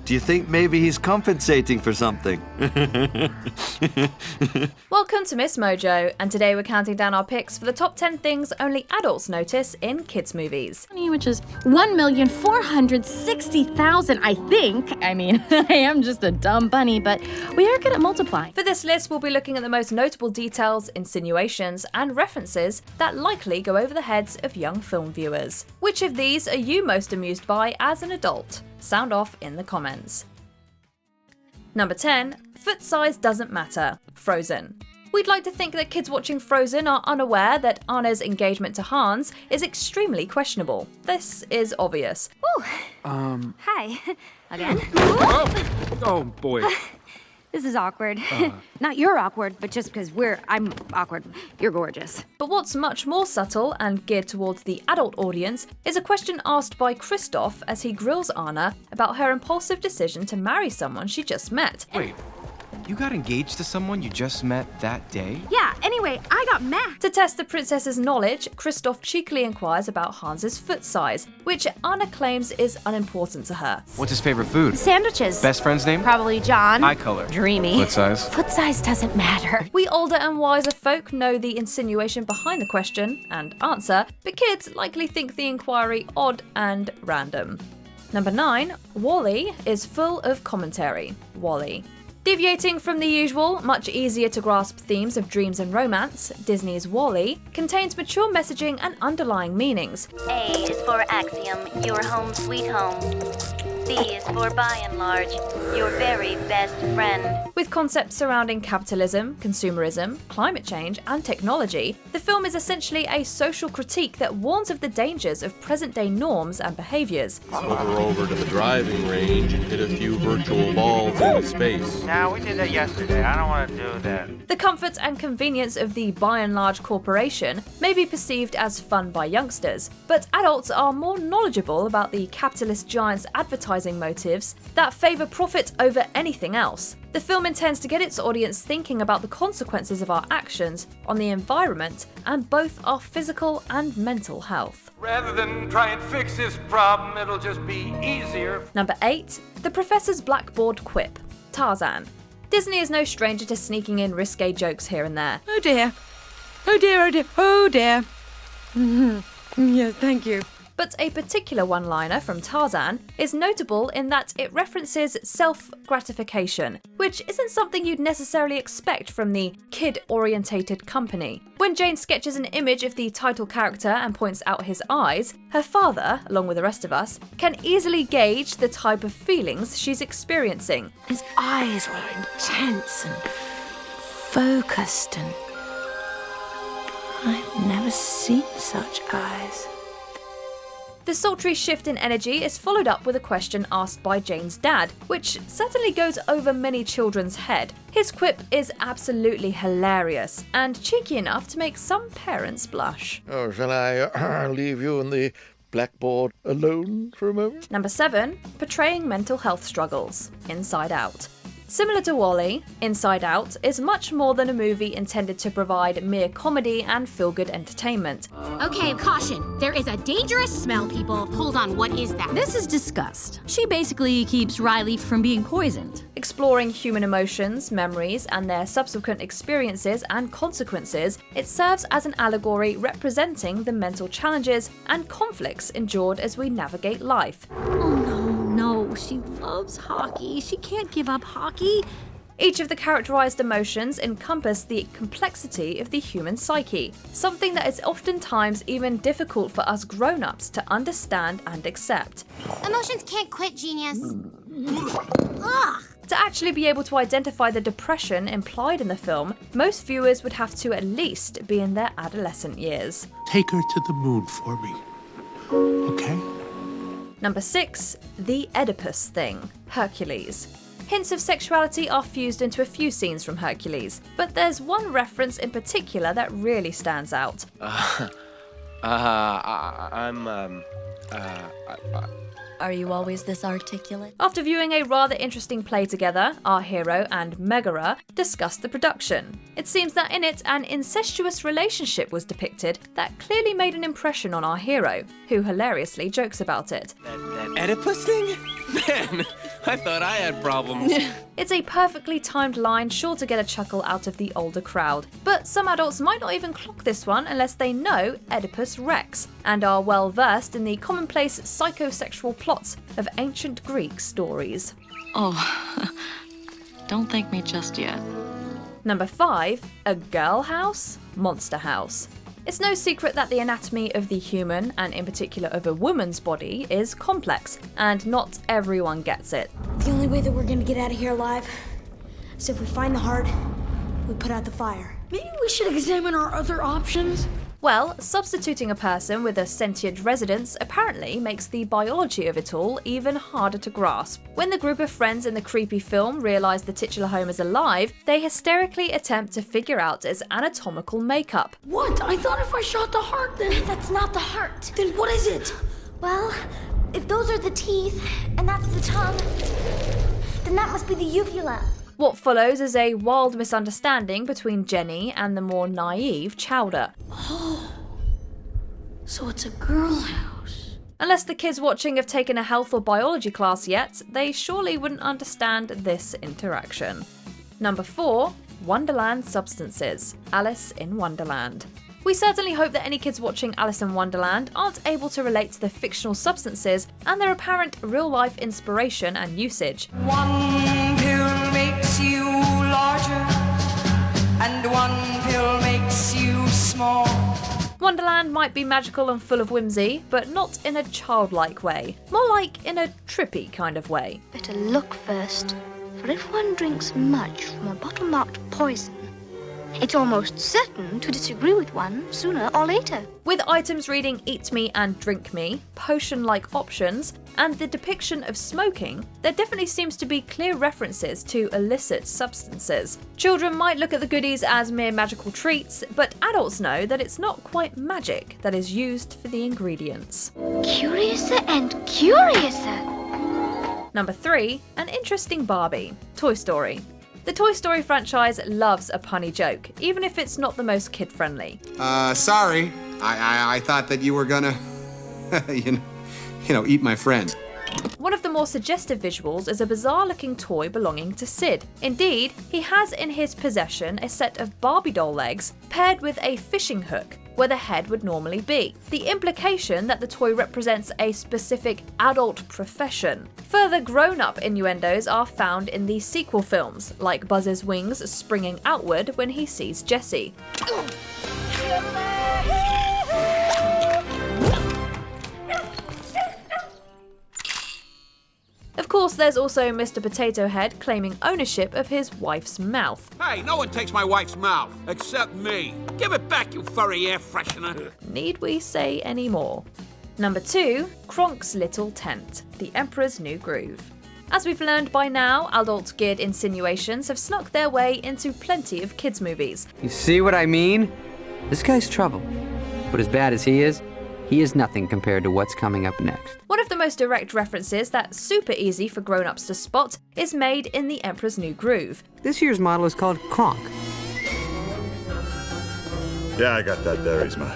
Do you think maybe he's compensating for something? Welcome to MsMojo, and today we're counting down our picks for the top 10 things only adults notice in kids' movies. Which is 1,460,000, I think. I mean, I am just a dumb bunny, but we are good at multiplying. For this list, we'll be looking at the most notable details, insinuations, and references that likely go over the heads of young film viewers. Which of these are you most amused by as an adult? Sound off in the comments. Number 10. Foot size doesn't matter. Frozen. We'd like to think that kids watching Frozen are unaware that Anna's engagement to Hans is extremely questionable. This is obvious. Ooh. Hi. Again? Oh boy. This is awkward. Not you're awkward, but just because I'm awkward. You're gorgeous. But what's much more subtle and geared towards the adult audience is a question asked by Christoph as he grills Anna about her impulsive decision to marry someone she just met. Wait, you got engaged to someone you just met that day? Yeah, anyway, I got mad. To test the princess's knowledge, Christoph cheekily inquires about Hans's foot size, which Anna claims is unimportant to her. What's his favorite food? Sandwiches. Best friend's name? Probably John. Eye color. Dreamy. Foot size? Foot size doesn't matter. We older and wiser folk know the insinuation behind the question and answer, but kids likely think the inquiry odd and random. Number 9. WALL-E is full of commentary. WALL-E. Deviating from the usual, much easier to grasp themes of dreams and romance, Disney's WALL-E contains mature messaging and underlying meanings. A is for axiom, your home sweet home. B is for by and large, your very best friend. With concepts surrounding capitalism, consumerism, climate change, and technology, the film is essentially a social critique that warns of the dangers of present-day norms and behaviors. Over to the driving range and hit a few virtual balls in space. Nah, we did that yesterday. I don't want to do that. The comfort and convenience of the by and large corporation may be perceived as fun by youngsters, but adults are more knowledgeable about the capitalist giant's advertising motives that favour profit over anything else. The film intends to get its audience thinking about the consequences of our actions on the environment and both our physical and mental health. Rather than try and fix this problem, it'll just be easier. Number 8. The Professor's Blackboard Quip. Tarzan. Disney is no stranger to sneaking in risque jokes here and there. Oh dear. Oh dear, oh dear, oh dear. Yes, thank you. But a particular one-liner from Tarzan is notable in that it references self-gratification, which isn't something you'd necessarily expect from the kid-orientated company. When Jane sketches an image of the title character and points out his eyes, her father, along with the rest of us, can easily gauge the type of feelings she's experiencing. His eyes were intense and focused, and I've never seen such eyes. The sultry shift in energy is followed up with a question asked by Jane's dad, which certainly goes over many children's head. His quip is absolutely hilarious and cheeky enough to make some parents blush. Oh, shall I leave you and the blackboard alone for a moment? Number 7. Portraying mental health struggles. Inside Out. Similar to WALL-E, Inside Out is much more than a movie intended to provide mere comedy and feel-good entertainment. Okay, caution. There is a dangerous smell, people. Hold on, what is that? This is disgust. She basically keeps Riley from being poisoned. Exploring human emotions, memories, and their subsequent experiences and consequences, it serves as an allegory representing the mental challenges and conflicts endured as we navigate life. No, she loves hockey. She can't give up hockey. Each of the characterized emotions encompass the complexity of the human psyche, something that is oftentimes even difficult for us grown-ups to understand and accept. Emotions can't quit, genius. Ugh. To actually be able to identify the depression implied in the film, most viewers would have to at least be in their adolescent years. Take her to the moon for me, okay? Number 6. The Oedipus Thing. Hercules. Hints of sexuality are fused into a few scenes from Hercules, but there's one reference in particular that really stands out. Are you always this articulate? After viewing a rather interesting play together, our hero and Megara discussed the production. It seems that in it an incestuous relationship was depicted that clearly made an impression on our hero, who hilariously jokes about it. That Oedipus thing? Man, I thought I had problems. It's a perfectly timed line sure to get a chuckle out of the older crowd. But some adults might not even clock this one unless they know Oedipus Rex and are well versed in the commonplace psychosexual plots of ancient Greek stories. Oh, don't thank me just yet. Number 5, a girl house, monster house. It's no secret that the anatomy of the human, and in particular of a woman's body, is complex, and not everyone gets it. The only way that we're gonna get out of here alive is if we find the heart, we put out the fire. Maybe we should examine our other options? Well, substituting a person with a sentient residence apparently makes the biology of it all even harder to grasp. When the group of friends in the creepy film realise the titular home is alive, they hysterically attempt to figure out its anatomical makeup. What? I thought if I shot the heart, then... That's not the heart. Then what is it? Well, if those are the teeth, and that's the tongue, then that must be the uvula. What follows is a wild misunderstanding between Jenny and the more naive Chowder. Oh, so it's a girl house. Unless the kids watching have taken a health or biology class yet, they surely wouldn't understand this interaction. Number 4, Wonderland substances. Alice in Wonderland. We certainly hope that any kids watching Alice in Wonderland aren't able to relate to the fictional substances and their apparent real-life inspiration and usage. One pill makes you larger, and one pill makes you small. Wonderland might be magical and full of whimsy, but not in a childlike way. More like in a trippy kind of way. Better look first, for if one drinks much from a bottle marked poison, it's almost certain to disagree with one sooner or later. With items reading Eat Me and Drink Me, potion-like options, and the depiction of smoking, there definitely seems to be clear references to illicit substances. Children might look at the goodies as mere magical treats, but adults know that it's not quite magic that is used for the ingredients. Curiouser and curiouser. Number 3, an interesting Barbie. Toy Story. The Toy Story franchise loves a punny joke, even if it's not the most kid-friendly. Sorry. I thought that you were gonna, you know, eat my friend. One of the more suggestive visuals is a bizarre-looking toy belonging to Sid. Indeed, he has in his possession a set of Barbie doll legs paired with a fishing hook, where the head would normally be. The implication that the toy represents a specific adult profession. Further grown-up innuendos are found in the sequel films, like Buzz's wings springing outward when he sees Jessie. Of course, there's also Mr. Potato Head claiming ownership of his wife's mouth. Hey, no one takes my wife's mouth, except me. Give it back, you furry air freshener. Need we say any more? Number 2, Kronk's Little Tent, The Emperor's New Groove. As we've learned by now, adult-geared insinuations have snuck their way into plenty of kids' movies. You see what I mean? This guy's trouble. But as bad as he is nothing compared to what's coming up next. One of the most direct references that's super easy for grown-ups to spot is made in The Emperor's New Groove. This year's model is called Kronk. Yeah, I got that there, Yzma.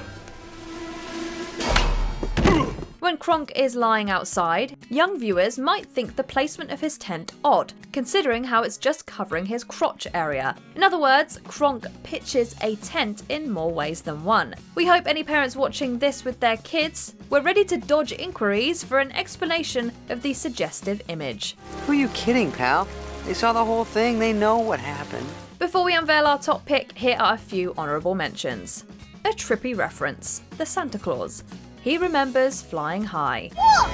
When Kronk is lying outside, young viewers might think the placement of his tent odd, considering how it's just covering his crotch area. In other words, Kronk pitches a tent in more ways than one. We hope any parents watching this with their kids were ready to dodge inquiries for an explanation of the suggestive image. Who are you kidding, pal? They saw the whole thing, they know what happened. Before we unveil our top pick, here are a few honourable mentions. A trippy reference, the Santa Claus. He remembers flying high. Look!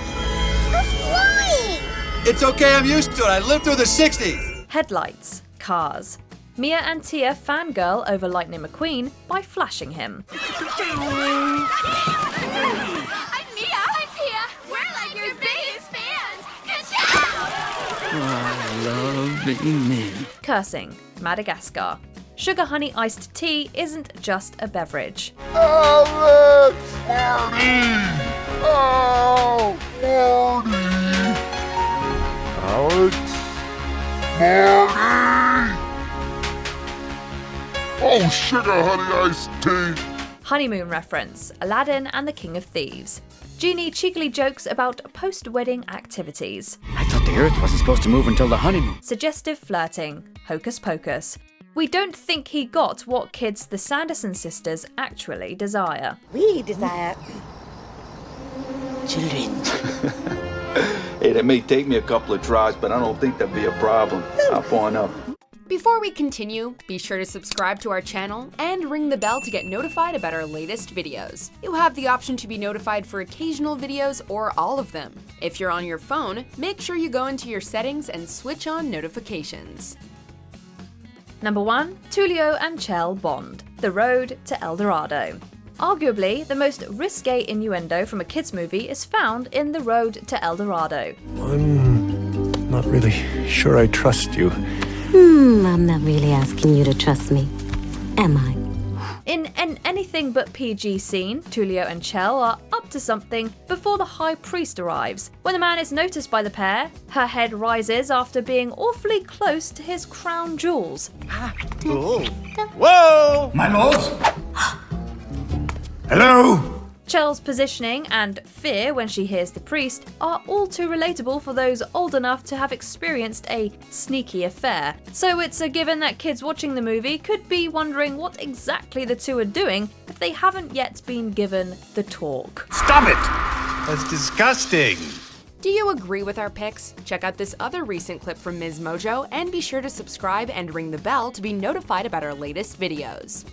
We're flying! It's okay, I'm used to it. I lived through the 60s. Headlights, cars. Mia and Tia fangirl over Lightning McQueen by flashing him. I'm Mia. I'm Tia. We're like your biggest fans. I love being men. Cursing, Madagascar. Sugar honey iced tea isn't just a beverage. Alex! Marty! Oh, Marty! Alex? Marty! Oh, sugar honey iced tea! Honeymoon reference, Aladdin and the King of Thieves. Genie cheekily jokes about post-wedding activities. I thought the Earth wasn't supposed to move until the honeymoon. Suggestive flirting. Hocus pocus. We don't think he got what kids the Sanderson sisters actually desire. We desire children. Hey, that may take me a couple of tries, but I don't think that'd be a problem. I'll point up. Before we continue, be sure to subscribe to our channel and ring the bell to get notified about our latest videos. You have the option to be notified for occasional videos or all of them. If you're on your phone, make sure you go into your settings and switch on notifications. Number 1. Tullio and Chell bond. The Road to El Dorado. Arguably, the most risque innuendo from a kids' movie is found in The Road to El Dorado. I'm not really sure I trust you. I'm not really asking you to trust me, am I? In an anything but PG scene, Tullio and Chell are up to something before the High Priest arrives. When the man is noticed by the pair, her head rises after being awfully close to his crown jewels. Oh. Whoa! My lords! Hello? Chell's positioning and fear when she hears the priest are all too relatable for those old enough to have experienced a sneaky affair. So it's a given that kids watching the movie could be wondering what exactly the two are doing if they haven't yet been given the talk. Stop it! That's disgusting. Do you agree with our picks? Check out this other recent clip from MsMojo and be sure to subscribe and ring the bell to be notified about our latest videos.